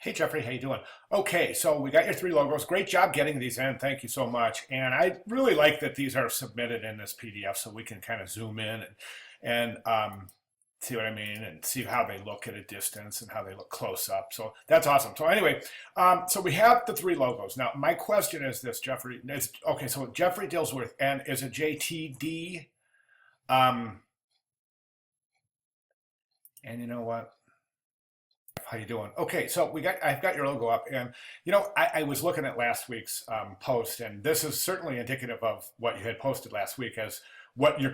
Hey Jeffrey, how you doing? Okay, so we got your three logos. Great job getting these in. Thank you so much. And I really like that these are submitted in this PDF so we can kind of zoom in and see what I mean and see how they look at a distance and how they look close up. So that's awesome. So anyway, so we have the three logos. Now my question is this, Jeffrey. Okay, so Jeffrey Dillsworth, and is it JTD? Um, and you know what? How you doing? Okay, so I've got your logo up, and I was looking at last week's post, and this is certainly indicative of what you had posted last week as what your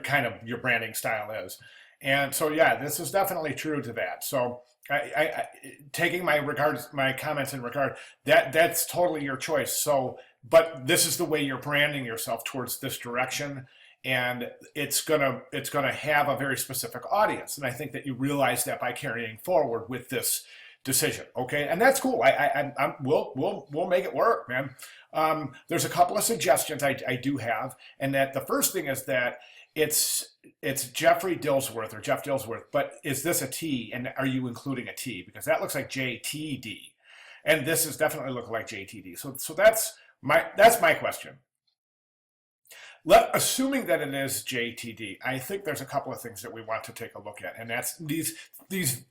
branding style is. And so yeah, this is definitely true to that. So taking my comments in regard, that's totally your choice. So, but this is the way you're branding yourself towards this direction, and it's gonna have a very specific audience. And I think that you realize that by carrying forward with this decision. Okay, and that's cool. We'll make it work, man. There's a couple of suggestions I do have, and that the first thing is that it's Jeffrey Dillsworth or Jeff Dillsworth, but is this a T, and are you including a T? Because that looks like JTD, and this is definitely looking like JTD. So that's my question. Assuming that it is JTD, I think there's a couple of things that we want to take a look at, and that's these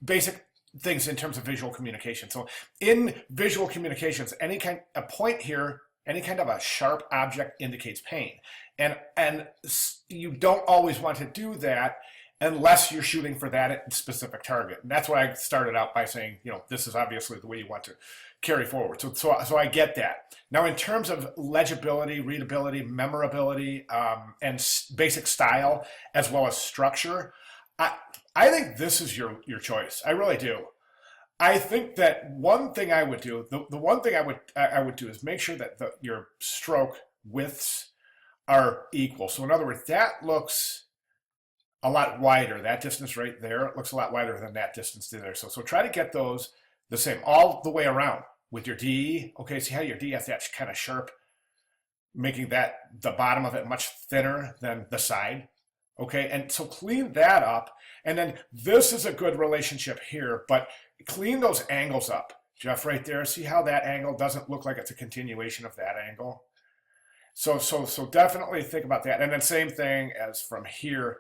basic things in terms of visual communication. So in visual communications, a point here, any kind of a sharp object indicates pain, and you don't always want to do that unless you're shooting for that specific target. And that's why I started out by saying, this is obviously the way you want to carry forward. So I get that. Now, in terms of legibility, readability, memorability, and basic style, as well as structure, I think this is your choice. I really do. I think that one thing I would do, the one thing I would do is make sure that your stroke widths are equal. So in other words, that looks a lot wider. That distance right there looks a lot wider than that distance there. So try to get those the same all the way around with your D. Okay, see how your D has that kind of sharp, making that the bottom of it much thinner than the side. Okay, and so clean that up. And then this is a good relationship here, but clean those angles up. Jeff, right there, see how that angle doesn't look like it's a continuation of that angle? So definitely think about that. And then same thing as from here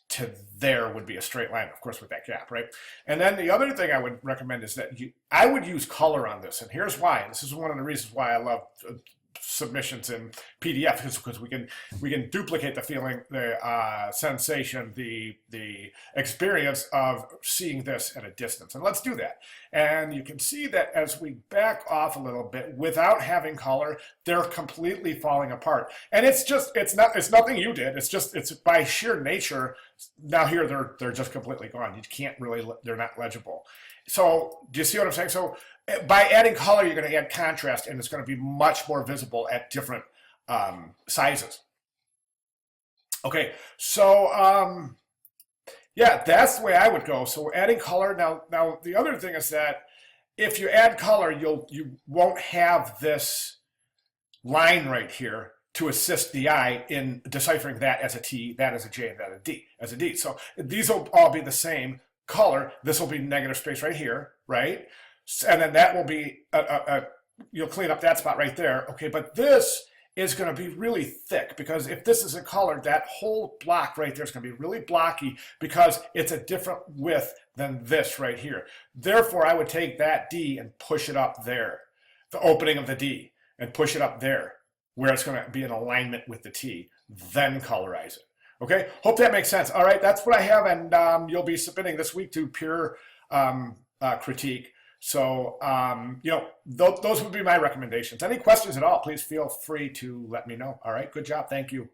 to there would be a straight line, of course, with that gap, right? And then the other thing I would recommend is that I would use color on this. And here's why. This is one of the reasons why I love submissions in PDF, because we can duplicate the feeling, the sensation, the experience of seeing this at a distance. And let's do that. And you can see that as we back off a little bit without having color, they're completely falling apart. And it's nothing you did. It's by sheer nature. Now here they're just completely gone. You can't really, they're not legible. So do you see what I'm saying? So by adding color, you're going to add contrast, and it's going to be much more visible at different sizes. Okay, so yeah, that's the way I would go. So adding color. Now the other thing is that if you add color, you won't have this line right here to assist the eye in deciphering that as a T, that as a J, and that as a D. So these will all be the same color. This will be negative space right here, right? And then that will be you'll clean up that spot right there. Okay, but this is going to be really thick, because if this is a color, that whole block right there is going to be really blocky because it's a different width than this right here. Therefore, I would take that D and push it up there, the opening of the D, and push it up there where it's going to be in alignment with the T, then colorize it. Okay, hope that makes sense. All right, that's what I have, and you'll be submitting this week to Pure Critique. So, those would be my recommendations. Any questions at all, please feel free to let me know. All right, good job. Thank you.